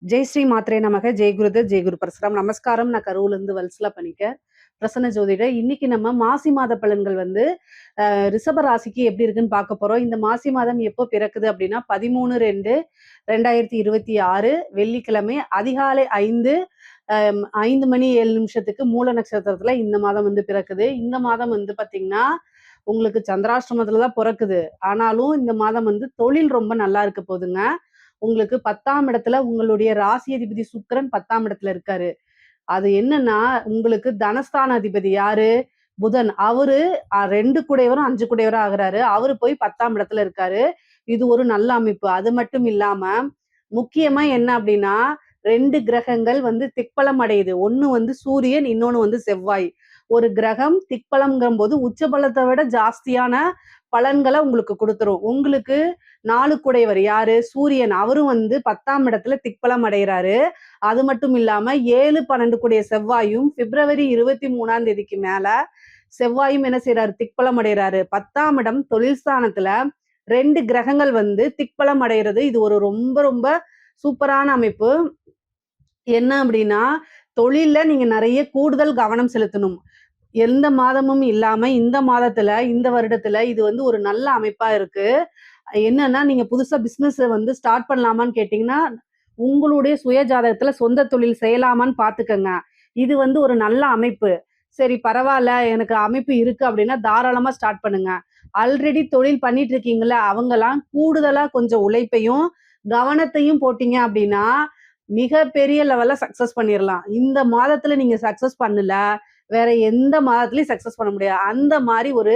ஜெய் ஸ்ரீ மாத்ரே நமக, ஜெய் குருதர், ஜெய் குரு பரசுராம். நமஸ்காரம். நான் கரூர்லேருந்து வல்சலா பண்ணிக்க பிரசன்ன ஜோதிடர். இன்னைக்கு நம்ம மாசி மாத பலன்கள் வந்து ரிஷப ராசிக்கு எப்படி இருக்குன்னு பார்க்க போறோம். இந்த மாசி மாதம் எப்போ பிறக்குது அப்படின்னா 13/2/2026 வெள்ளிக்கிழமை அதிகாலை 5 மணி 7 நிமிஷத்துக்கு மூல நட்சத்திரத்துல இந்த மாதம் வந்து பிறக்குது. இந்த மாதம் வந்து பாத்தீங்கன்னா உங்களுக்கு சந்திராஷ்டமத்துல தான் பிறக்குது. ஆனாலும் இந்த மாதம் வந்து தொழில் ரொம்ப நல்லா இருக்க போகுதுங்க. உங்களுக்கு 10ஆம் இடத்துல உங்களுடைய ராசி அதிபதி சுக்கிரன் 10ஆம் இடத்துல இருக்காரு. அது என்னன்னா உங்களுக்கு தனஸ்தான அதிபதி யாரு? புதன். அவரு 2 கூடையவரும் 5 கூடையவரும் ஆகுறாரு. அவரு போய் 10ஆம் இடத்துல இருக்காரு. இது ஒரு நல்ல அமைப்பு. அது மட்டும் இல்லாம முக்கியமா என்ன அப்படின்னா 2 கிரகங்கள் வந்து திக்பலம் அடையுது. ஒண்ணு வந்து சூரியன், இன்னொன்னு வந்து செவ்வாய். ஒரு கிரகம் திக்பலம்ங்கிற போது உச்ச பலத்தை விட ஜாஸ்தியான பலன்களை உங்களுக்கு கொடுத்துரும். உங்களுக்கு 4 குடையவர் யாரு? சூரியன். அவரும் வந்து 10ஆம் இடத்துல திக்பலம் அடைகிறாரு. அது மட்டும் இல்லாம 7, 12 கூடிய செவ்வாயும் பிப்ரவரி 23ஆம் தேதிக்கு மேல செவ்வாயும் என்ன செய்யறாரு? திக்பலம் அடைகிறாரு. 10ஆம் இடம் தொழில் ஸ்தானத்துல 2 கிரகங்கள் வந்து திக்பலம் அடைகிறது. இது ஒரு ரொம்ப ரொம்ப சூப்பரான அமைப்பு. என்ன அப்படின்னா தொழில்ல நீங்க நிறைய கூடுதல் கவனம் செலுத்தணும். எந்த மாதமும் இல்லாம இந்த மாதத்துல இந்த வருடத்துல இது வந்து ஒரு நல்ல அமைப்பா இருக்கு. என்னன்னா நீங்க புதுசா பிசினஸ் வந்து ஸ்டார்ட் பண்ணலாமான்னு கேட்டீங்கன்னா உங்களுடைய சுய ஜாதகத்துல சொந்த தொழில் செய்யலாமான்னு பாத்துக்கங்க. இது வந்து ஒரு நல்ல அமைப்பு. சரி பரவாயில்ல எனக்கு அமைப்பு இருக்கு அப்படின்னா தாராளமா ஸ்டார்ட் பண்ணுங்க. ஆல்ரெடி தொழில் பண்ணிட்டு இருக்கீங்களா அவங்கெல்லாம் கூடுதலா கொஞ்சம் உழைப்பையும் கவனத்தையும் போட்டீங்க அப்படின்னா மிகப்பெரிய லெவல்ல சக்சஸ் பண்ணிடலாம். இந்த மாதத்துல நீங்க சக்சஸ் பண்ணல வேற எந்த மாதத்துலயும் சக்சஸ் பண்ண முடியாது. அந்த மாதிரி ஒரு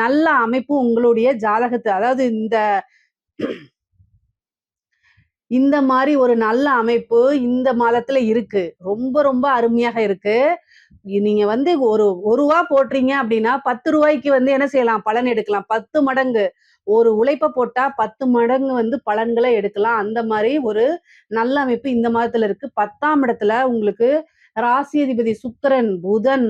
நல்ல அமைப்பு உங்களுடைய ஜாதகத்தை அதாவது இந்த மாதிரி ஒரு நல்ல அமைப்பு இந்த மாதத்துல இருக்கு. ரொம்ப ரொம்ப அருமையாக இருக்கு. நீங்க வந்து ஒரு ரூபா போடுறீங்க அப்படின்னா 10 ரூபாய்க்கு வந்து என்ன செய்யலாம்? பலன் எடுக்கலாம். 10 மடங்கு ஒரு உழைப்ப போட்டா 10 மடங்கு வந்து பலன்களை எடுக்கலாம். அந்த மாதிரி ஒரு நல்ல அமைப்பு இந்த மாதத்துல இருக்கு. 10ஆம் இடத்துல உங்களுக்கு ராசி அதிபதி சுக்கிரன், புதன்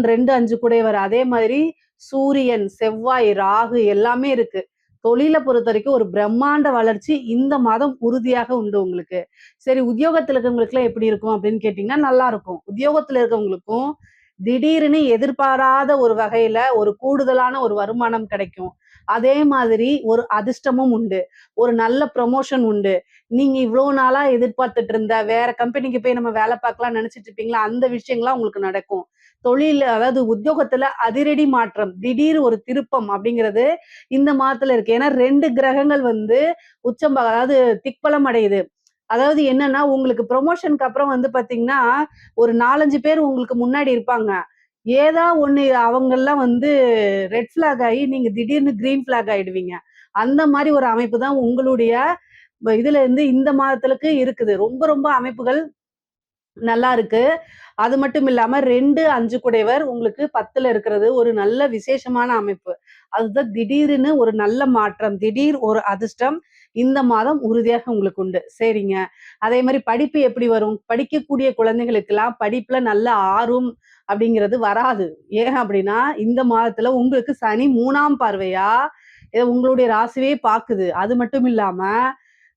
2, 5 கூடையவர். அதே மாதிரி சூரியன், செவ்வாய், ராகு எல்லாமே இருக்கு. தொழிலை பொறுத்த வரைக்கும் ஒரு பிரம்மாண்ட வளர்ச்சி இந்த மாதம் உறுதியாக உண்டு உங்களுக்கு. சரி உத்தியோகத்துல இருக்கவங்களுக்கு எல்லாம் எப்படி இருக்கும் அப்படின்னு கேட்டீங்கன்னா நல்லா இருக்கும். உத்தியோகத்துல இருக்கவங்களுக்கும் திடீர்னு எதிர்பாராத ஒரு வகையில ஒரு கூடுதலான ஒரு வருமானம் கிடைக்கும். அதே மாதிரி ஒரு அதிர்ஷ்டமும் உண்டு. ஒரு நல்ல ப்ரமோஷன் உண்டு. நீங்க இவ்வளவு நாளா எதிர்பார்த்துட்டு இருந்த வேற கம்பெனிக்கு போய் நம்ம வேலை பார்க்கலாம் நினைச்சிட்டு இருப்பீங்களா? அந்த விஷயங்கள்லாம் உங்களுக்கு நடக்கும். தொழில் அதாவது உத்தியோகத்துல அதிரடி மாற்றம், திடீர் ஒரு திருப்பம் அப்படிங்கிறது இந்த மாதத்துல இருக்கு. ஏன்னா 2 கிரகங்கள் வந்து அதாவது திக்பலம் அடையுது. அதாவது என்னன்னா உங்களுக்கு ப்ரொமோஷனுக்கு அப்புறம் வந்து பாத்தீங்கன்னா ஒரு 4, 5 பேர் உங்களுக்கு முன்னாடி இருப்பாங்க. ஏதா ஒண்ணு அவங்கெல்லாம் வந்து ரெட் பிளாக் ஆகி நீங்க திடீர்னு கிரீன் பிளாக் ஆயிடுவீங்க. அந்த மாதிரி ஒரு அமைப்பு தான் உங்களுடைய இதுல இருந்து இந்த மாதத்துக்கு இருக்குது. ரொம்ப ரொம்ப அமைப்புகள் நல்லா இருக்கு. அது மட்டும் இல்லாம 2, 5 குடையவர் உங்களுக்கு 10ல இருக்கிறது ஒரு நல்ல விசேஷமான அமைப்பு. அதுதான் திடீர்னு ஒரு நல்ல மாற்றம், திடீர் ஒரு அதிர்ஷ்டம் இந்த மாதம் உறுதியாக உங்களுக்கு உண்டு. சரிங்க. அதே மாதிரி படிப்பு எப்படி வரும்? படிக்கக்கூடிய குழந்தைகளுக்கெல்லாம் படிப்புல நல்ல ஆர்வம் அப்படிங்கிறது வராது. ஏன் அப்படின்னா இந்த மாதத்துல உங்களுக்கு சனி 3ஆம் பார்வையா உங்களுடைய ராசியே பாக்குது. அது மட்டும் இல்லாம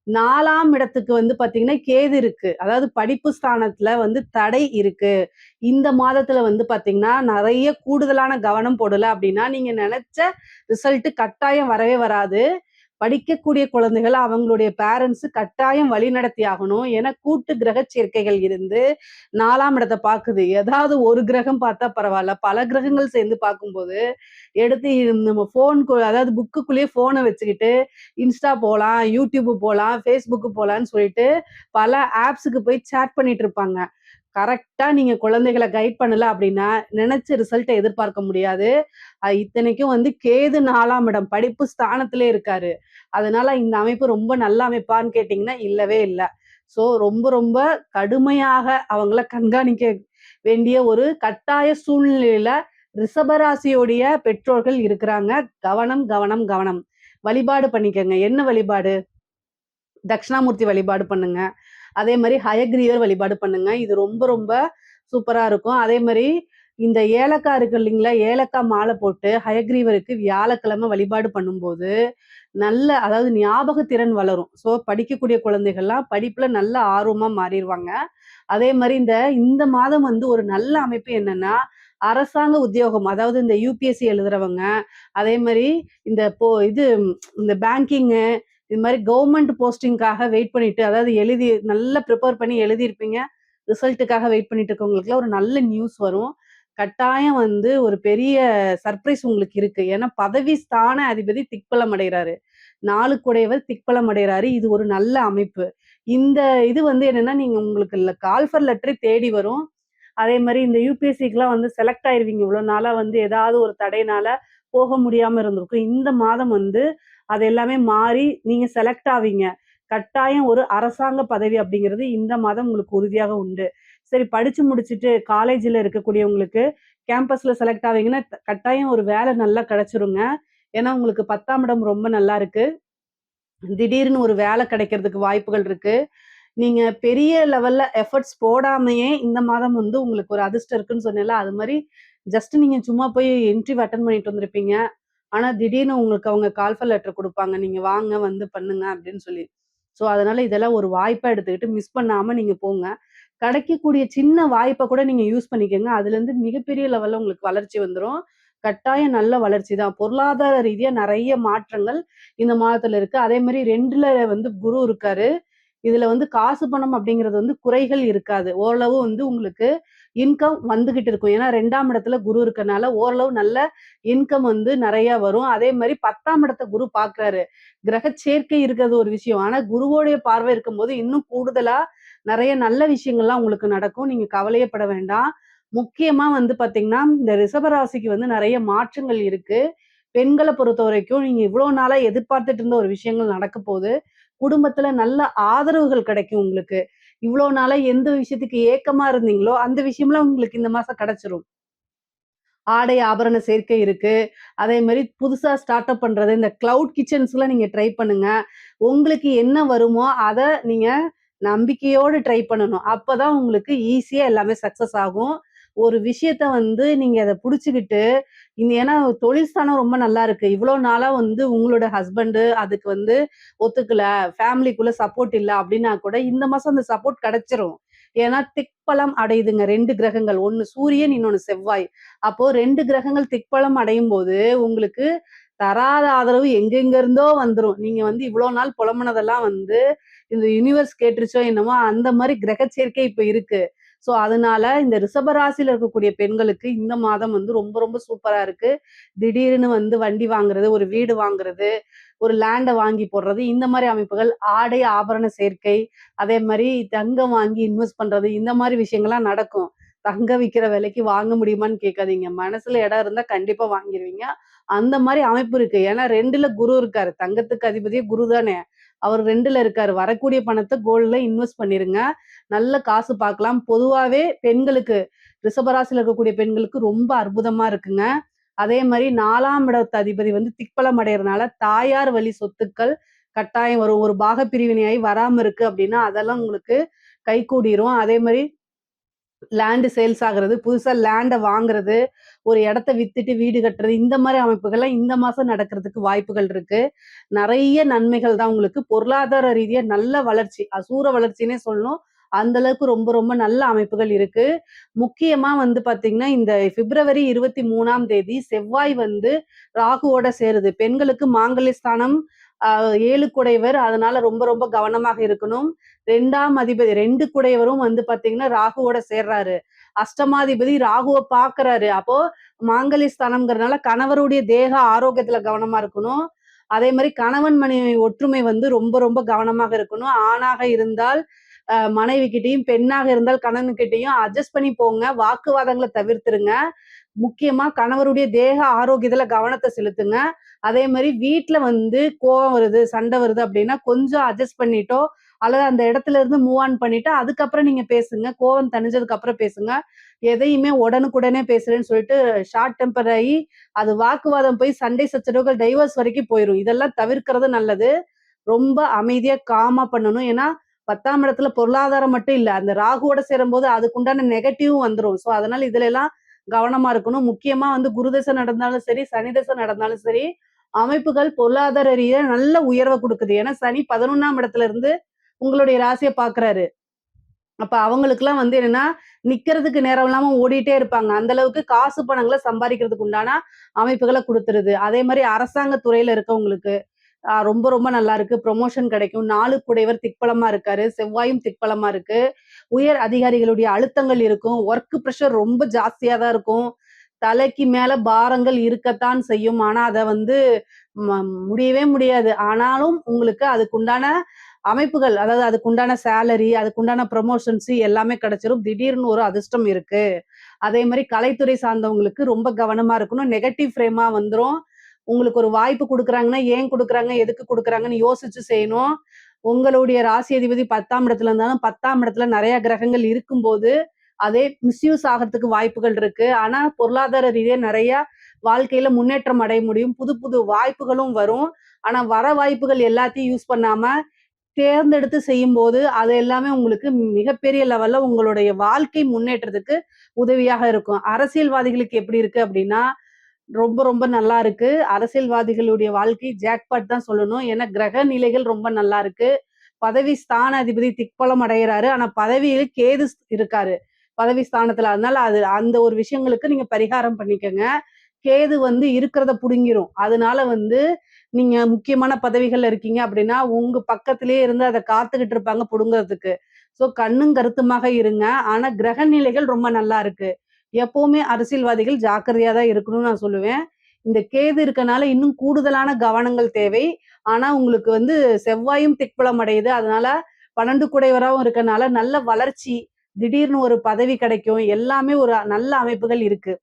4ஆம் இடத்துக்கு வந்து பாத்தீங்கன்னா கேது இருக்கு. அதாவது படிப்பு ஸ்தானத்துல வந்து தடை இருக்கு. இந்த மாதத்துல வந்து பாத்தீங்கன்னா நிறைய கூடுதலான கவனம் போடல அப்படின்னா நீங்க நினைச்ச ரிசல்ட் கட்டாயம் வரவே வராது. படிக்கக்கூடிய குழந்தைகள் அவங்களுடைய பேரண்ட்ஸ் கட்டாயம் வழி நடத்தி ஆகணும். ஏன்னா கூட்டு கிரக சேர்க்கைகள் இருந்து 4ஆம் இடத்தை பாக்குது. ஏதாவது ஒரு கிரகம் பார்த்தா பரவாயில்ல. பல கிரகங்கள் சேர்ந்து பார்க்கும்போது எடுத்து நம்ம அதாவது புக்குக்குள்ளேயே போனை வச்சுக்கிட்டு இன்ஸ்டா போலாம், யூடியூப் போலாம், ஃபேஸ்புக் போலான்னு சொல்லிட்டு பல ஆப்ஸுக்கு போய் சேட் பண்ணிட்டு இருப்பாங்க. கரெக்டா நீங்க குழந்தைகளை கைட் பண்ணல அப்படின்னா நினைச்ச ரிசல்ட்டை எதிர்பார்க்க முடியாது. இத்தனைக்கும் வந்து கேது 4ஆம் இடம் படிப்பு ஸ்தானத்திலே இருக்காரு. அதனால இந்த அமைப்பு ரொம்ப நல்ல அமைப்பான்னு கேட்டீங்கன்னா இல்லவே இல்லை. சோ ரொம்ப ரொம்ப கடுமையாக அவங்கள கண்காணிக்க வேண்டிய ஒரு கட்டாய சூழ்நிலையில ரிஷபராசியோடைய பெற்றோர்கள் இருக்கிறாங்க. கவனம் கவனம் கவனம். வழிபாடு பண்ணிக்கங்க. என்ன வழிபாடு? தட்சிணாமூர்த்தி வழிபாடு பண்ணுங்க. அதே மாதிரி ஹயக்ரீவர் வழிபாடு பண்ணுங்க. இது ரொம்ப ரொம்ப சூப்பரா இருக்கும். அதே மாதிரி இந்த ஏலக்காய் இருக்கு இல்லைங்களா? ஏலக்காய் மாலை போட்டு ஹயக்ரீவருக்கு வியாழக்கிழமை வழிபாடு பண்ணும்போது, நல்ல அதாவது ஞாபக திறன் வளரும். ஸோ படிக்கக்கூடிய குழந்தைகள்லாம் படிப்புல நல்ல ஆர்வமா மாறிருவாங்க. அதே மாரி இந்த மாதம் வந்து ஒரு நல்ல அமைப்பு என்னன்னா, அரசாங்க உத்தியோகம் அதாவது இந்த யுபிஎஸ்சி எழுதுறவங்க, அதே மாரி இந்த போ இது இந்த பேங்கிங்கு, இது மாரி கவர்மெண்ட் போஸ்டிங்க்காக வெயிட் பண்ணிட்டு, அதாவது எழுதி நல்லா ப்ரிப்பேர் பண்ணி எழுதியிருப்பீங்க. ரிசல்ட்டுக்காக வெயிட் பண்ணிட்டு இருக்கவங்களுக்குலாம் ஒரு நல்ல நியூஸ் வரும். கட்டாயம் வந்து ஒரு பெரிய சர்ப்ரைஸ் உங்களுக்கு இருக்கு. ஏன்னா பதவி ஸ்தான அதிபதி திக்பலம் அடைகிறாரு. 4 குடையவர் திக்பலம் அடைகிறாரு. இது ஒரு நல்ல அமைப்பு. இந்த இது வந்து என்னன்னா, நீங்க உங்களுக்கு கால்ஃபர் லெட்டரே தேடி வரும். அதே மாரி இந்த யுபிஎஸ்சிக்குலாம் வந்து செலக்ட் ஆயிருவீங்க. இவ்வளோ நாளா வந்து ஏதாவது ஒரு தடையினால போக முடியாம இருந்திருக்கும். இந்த மாதம் வந்து அது எல்லாமே மாறி நீங்க செலக்ட் ஆவீங்க. கட்டாயம் ஒரு அரசாங்க பதவி அப்படிங்கிறது இந்த மாதம் உங்களுக்கு உறுதியாக உண்டு. சரி படிச்சு முடிச்சுட்டு காலேஜ்ல இருக்கக்கூடியவங்களுக்கு கேம்பஸ்ல செலக்ட் ஆவீங்கன்னா, கட்டாயம் ஒரு வேலை நல்லா கிடைச்சிருங்க. ஏன்னா உங்களுக்கு 10ஆம் இடம் ரொம்ப நல்லா இருக்கு. திடீர்னு ஒரு வேலை கிடைக்கிறதுக்கு வாய்ப்புகள் இருக்கு. நீங்க பெரிய லெவல்ல எஃபர்ட்ஸ் போடாமயே இந்த மாதம் வந்து உங்களுக்கு ஒரு அதிர்ஷ்டம் இருக்குன்னு சொன்னேன்ல, அது மாரி ஜஸ்ட் நீங்க சும்மா போய் இன்டர்வியூ அட்டெண்ட் பண்ணிட்டு வந்திருப்பீங்க. ஆனா திடீர்னு உங்களுக்கு அவங்க கால்ஃபர் லெட்டர் குடுப்பாங்க. நீங்க வாங்க வந்து பண்ணுங்க அப்படின்னு சொல்லி. ஸோ அதனால இதெல்லாம் ஒரு வாய்ப்பா எடுத்துக்கிட்டு மிஸ் பண்ணாம நீங்க போங்க. கிடைக்கக்கூடிய சின்ன வாய்ப்ப கூட நீங்க யூஸ் பண்ணிக்கங்க. அதுலேருந்து மிகப்பெரிய லெவல்ல உங்களுக்கு வளர்ச்சி வந்துரும். கட்டாயம் நல்ல வளர்ச்சி தான். பொருளாதார ரீதியா நெறைய மாற்றங்கள் இந்த மாதத்துல இருக்கு. அதே மாரி 2ல வந்து குரு இருக்காரு. இதுல வந்து காசு பணம் அப்படிங்கிறது வந்து குறைகள் இருக்காது. ஓரளவு வந்து உங்களுக்கு இன்கம் வந்துகிட்டு இருக்கும். ஏன்னா 2ஆம் இடத்துல குரு இருக்கனால ஓரளவு நல்ல இன்கம் வந்து நெறைய வரும். அதே மாரி 10ஆம் இடத்த குரு பார்க்குறாரு. கிரக சேர்க்கை இருக்கிறது ஒரு விஷயம். ஆனா குருவோடைய பார்வை இருக்கும்போது இன்னும் கூடுதலா நெறைய நல்ல விஷயங்கள்லாம் உங்களுக்கு நடக்கும். நீங்க கவலையே பட வேண்டாம். முக்கியமா வந்து பார்த்தீங்கன்னா, இந்த ரிஷப ராசிக்கு வந்து நெறைய மாற்றங்கள் இருக்கு. பெண்கள பொறுத்தவரைக்கும் நீங்க இவ்ளோ நாளா எதிர்பார்த்துட்டு இருந்த ஒரு விஷயங்கள் நடக்க போது. குடும்பத்துல நல்ல ஆதரவுகள் கிடைக்கும் உங்களுக்கு. இவ்ளோ நாளா எந்த விஷயத்துக்கு ஏக்கமா இருந்தீங்களோ, அந்த விஷயம்லாம் உங்களுக்கு இந்த மாசம் கிடைச்சிரும். ஆடை ஆபரண சேர்க்கை இருக்கு. அதே மாரி புதுசா ஸ்டார்ட் அப் பண்றது, இந்த கிளவுட் கிட்சன்ஸ்லாம் நீங்க ட்ரை பண்ணுங்க. உங்களுக்கு என்ன வருமோ, அத நீங்க நம்பிக்கையோடு ட்ரை பண்ணணும். அப்பதான் உங்களுக்கு ஈஸியா எல்லாமே சக்சஸ் ஆகும். ஒரு விஷயத்த வந்து நீங்க அத புடிச்சுக்கிட்டு, ஏன்னா தொழில் ஸ்தானம் ரொம்ப நல்லா இருக்கு. இவ்ளோ நாளா வந்து உங்களோட ஹஸ்பண்ட் அதுக்கு வந்து ஒத்துக்கல, ஃபேமிலிக்குள்ள சப்போர்ட் இல்ல அப்டின்னா கூட, இந்த மாசம் அந்த சப்போர்ட் கிடைச்சிரும். ஏன்னா திக்பலம் அடையுதுங்க 2 கிரகங்கள். ஒண்ணு சூரியன், இன்னொன்னு செவ்வாய். அப்போ 2 கிரகங்கள் திக்பலம் அடையும்போது, உங்களுக்கு தராத ஆதரவு எங்கெங்க இருந்தோ வந்துரும். நீங்க வந்து இவ்ளோ நாள் புலம்புனதெல்லாம் வந்து, இந்த யுனிவர்ஸ் கேட்டுருச்சோ என்னமோ, அந்த மாரி கிரக சேர்க்கை இப்ப இருக்கு. ஸோ, அதனால இந்த ரிஷப ராசியில இருக்கக்கூடிய பெண்களுக்கு இந்த மாதம் வந்து ரொம்ப ரொம்ப சூப்பரா இருக்கு. திடீர்னு வந்து வண்டி வாங்குறது, ஒரு வீடு வாங்குறது, ஒரு லேண்ட வாங்கி போடுறது, இந்த மாரி அமைப்புகள், ஆடை ஆபரண சேர்க்கை, அதே மாரி தங்கம் வாங்கி இன்வெஸ்ட் பண்றது, இந்த மாரி விஷயங்கள்லாம் நடக்கும். தங்கம் விக்கிற விலைக்கு வாங்க முடியுமான்னு கேட்காதீங்க. மனசுல இடம் இருந்தா கண்டிப்பா வாங்கிருவீங்க. அந்த மாரி அமைப்பு இருக்கு. ஏன்னா 2ல குரு இருக்காரு. தங்கத்துக்கு அதிபதியே குரு தானே! அவர் 2ல இருக்காரு. வரக்கூடிய பணத்த கோல்ட்ல இன்வெஸ்ட் பண்ணிருங்க. நல்ல காசு பார்க்கலாம். பொதுவாவே பெண்களுக்கு ரிஷபராசியில இருக்கக்கூடிய பெண்களுக்கு ரொம்ப அற்புதமா இருக்குங்க. அதே மாரி 4ஆம் இடத்து அதிபதி வந்து திக்பலம் அடையறனால, தாயார் வழி சொத்துக்கள் கட்டாயம் வரும். ஒரு பாக பிரிவினையாயி வராம இருக்கு அப்டின்னா, அதெல்லாம் உங்களுக்கு கைகூடிரும். அதே மாரி லேண்ட் சேல்ஸ் ஆகுறது, புதுசா லேண்ட வாங்குறது, ஒரு இடத்த வித்துட்டு வீடு கட்டுறது, இந்த மாரி அமைப்புகள்லாம் இந்த மாசம் நடக்கிறதுக்கு வாய்ப்புகள் இருக்கு. நெறைய நன்மைகள் தான் உங்களுக்கு. பொருளாதார ரீதியா நல்ல வளர்ச்சி, அசூர வளர்ச்சின்னே சொல்லணும். அந்த அளவுக்கு ரொம்ப ரொம்ப நல்ல அமைப்புகள் இருக்கு. முக்கியமா வந்து பார்த்தீங்கன்னா, இந்த பிப்ரவரி 23ஆம் தேதி செவ்வாய் வந்து ராகுவோட சேருது. பெண்களுக்கு மாங்கல்ய ஸ்தானம் 7 குடைவர். அதனால ரொம்ப ரொம்ப கவனமாக இருக்கணும். 2ஆம் அதிபதி 2 குடையவரும் வந்து பார்த்தீங்கன்னா, ராகுவோட சேர்றாரு. அஷ்டமாதிபதி ராகுவ பார்க்குறாரு. அப்போ மாங்கல்ய ஸ்தானம்ங்கிறதுனால கணவருடைய தேக ஆரோக்கியத்துல கவனமா இருக்கணும். அதே மாரி கணவன் மனைவி ஒற்றுமை வந்து ரொம்ப ரொம்ப கவனமாக இருக்கணும். ஆணாக இருந்தால் மனைவிகிட்டயும், பெண்ணாக இருந்தால் கணவன்கிட்டயும் அட்ஜஸ்ட் பண்ணி போங்க. வாக்குவாதங்கள தவிர்த்துருங்க. முக்கியமா கணவருடைய தேக ஆரோக்கியத்துல கவனத்த செலுத்துங்க. அதே மாரி வீட்ல வந்து கோவம் வருது, சண்டை வருது அப்டின்னா, கொஞ்சம் அட்ஜஸ்ட் பண்ணிட்டோ, அல்லது அந்த இடத்துல இருந்து மூவ் ஆன் பண்ணிட்டு, அதுக்கப்புறம் நீங்க பேசுங்க. கோவம் தணிஞ்சதுக்கு அப்புறம் பேசுங்க. எதையுமே உடனுக்குடனே பேசுறேன்னு சொல்லிட்டு ஷார்ட் டெம்பர் ஆயி, அது வாக்குவாதம் போய் சண்டை சச்சரவுகள் டைவர்ஸ் வரைக்கும் போயிரும். இதெல்லாம் தவிர்க்கிறது நல்லது. ரொம்ப அமைதியா காமா பண்ணணும். ஏன்னா, 10ஆம் இடத்துல பொருளாதாரம் மட்டும் இல்ல. அந்த ராகுவோட சேரும்போது அதுக்குண்டான நெகட்டிவும் வந்துரும். ஸோ, அதனால இதுல எல்லாம் கவனமா இருக்கணும். முக்கியமா வந்து குரு தசை நடந்தாலும் சரி, சனி தசை நடந்தாலும் சரி, அமைப்புகள் பொருளாதார ரீதியா நல்ல உயர்வ குடுக்குது. ஏன்னா சனி 11ஆம் இடத்துல இருந்து உங்களுடைய ராசிய பார்க்குறாரு. அப்ப அவங்களுக்கெல்லாம் வந்து என்னன்னா, நிக்கிறதுக்கு நேரம் இல்லாம ஓடிட்டே இருப்பாங்க. அந்த அளவுக்கு காசு பணங்கள சம்பாரிக்கிறதுக்கு உண்டான அமைப்புகள குடுத்துருது. அதே மாரி அரசாங்க துறையில இருக்கவங்களுக்கு ரொம்ப ரொம்ப நல்லா இருக்கு. ப்ரமோஷன் கிடைக்கும். 4 குடைவர் திக்பலமா இருக்காரு. செவ்வாயும் திக்பலமா இருக்கு. உயர் அதிகாரிகளுடைய அழுத்தங்கள் இருக்கும். ஒர்க் பிரஷர் ரொம்ப ஜாஸ்தியா தான் இருக்கும். தலைக்கு மேல பாரங்கள் இருக்கத்தான் செய்யும். ஆனா, அத வந்து முடியவே முடியாது. ஆனாலும் உங்களுக்கு அதுக்குண்டான அமைப்புகள், அதாவது அதுக்குண்டான சேலரி, அதுக்குண்டான ப்ரமோஷன்ஸ் எல்லாமே கிடைச்சிரும். திடீர்னு ஒரு அதிர்ஷ்டம் இருக்கு. அதே மாரி கலைத்துறை சார்ந்தவங்களுக்கு ரொம்ப கவனமா இருக்கணும். நெகட்டிவ் ஃப்ரேமா வந்துரும். உங்களுக்கு ஒரு வாய்ப்பு குடுக்குறாங்கன்னா, ஏன் குடுக்குறாங்க? எதுக்கு குடுக்குறாங்கன்னு யோசிச்சு செய்யணும். உங்களுடைய ராசி அதிபதி 10ஆம் இடத்துல இருந்தாலும், 10ஆம் இடத்துல நெறைய கிரகங்கள் இருக்கும்போது, அதே மிஸ்யூஸ் ஆகறதுக்கு வாய்ப்புகள் இருக்கு. ஆனா, பொருளாதார ரீதியா நெறைய வாழ்க்கையில முன்னேற்றம் அடைய முடியும். புது புது வாய்ப்புகளும் வரும். ஆனா, வர வாய்ப்புகள் எல்லாத்தையும் யூஸ் பண்ணாம, தேர்ந்தெடுத்து செய்யும்போது, அது எல்லாமே உங்களுக்கு மிகப்பெரிய லெவல்ல உங்களுடைய வாழ்க்கை முன்னேற்றத்துக்கு உதவியாக இருக்கும். அரசியல்வாதிகளுக்கு எப்படி இருக்கு அப்படின்னா, ரொம்ப ரொம்ப நல்லா இருக்கு. அரசியல்வாதிகளுடைய வாழ்க்கை ஜாக்பாட் தான் சொல்லணும். ஏன்னா கிரக நிலைகள் ரொம்ப நல்லா இருக்கு. பதவி ஸ்தான அதிபதி திக்பலம் அடையறாரு. ஆனா பதவியில கேது இருக்காரு. பதவி ஸ்தானத்துல. அதனால அது அந்த ஒரு விஷயங்களுக்கு நீங்க பரிகாரம் பண்ணிக்கங்க. கேது வந்து இருக்கிறத புடுங்கிரும். அதனால வந்து நீங்க முக்கியமான பதவிகள்ல இருக்கீங்க அப்படின்னா, உங்க பக்கத்திலேயே இருந்து அத காத்துக்கிட்டு இருப்பாங்க புடுங்குறதுக்கு. ஸோ கண்ணும் கருத்துமாக இருங்க. ஆனா கிரக நிலைகள் ரொம்ப நல்லா இருக்கு. எப்பவுமே அரசியல்வாதிகள் ஜாக்கிரதையா தான் இருக்கணும்னு நான் சொல்லுவேன். இந்த கேது இருக்கனால இன்னும் கூடுதலான கவனங்கள் தேவை. ஆனா உங்களுக்கு வந்து செவ்வாயும் திக்பலம் அடையுது. அதனால 12 குடைவராவும் இருக்கனால நல்ல வளர்ச்சி, திடீர்னு ஒரு பதவி கிடைக்கும். எல்லாமே ஒரு நல்ல அமைப்புகள் இருக்கு.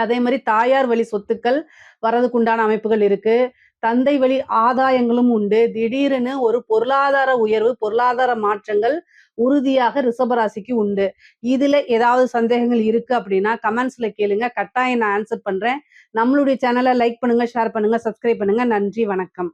அதே மாரி தாயார் வழி சொத்துக்கள் வரதுக்கு உண்டான அமைப்புகள் இருக்கு. தந்தை வழி ஆதாயங்களும் உண்டு. திடீரென ஒரு பொருளாதார உயர்வு, பொருளாதார மாற்றங்கள் உறுதியாக ரிஷபராசிக்கு உண்டு. இதுல ஏதாவது சந்தேகங்கள் இருக்கு அப்படின்னா, கமெண்ட்ஸ்ல கேளுங்க. கட்டாயம் நான் ஆன்சர் பண்றேன். நம்மளுடைய சேனல லைக் பண்ணுங்க, ஷேர் பண்ணுங்க, சப்ஸ்கிரைப் பண்ணுங்க. நன்றி, வணக்கம்.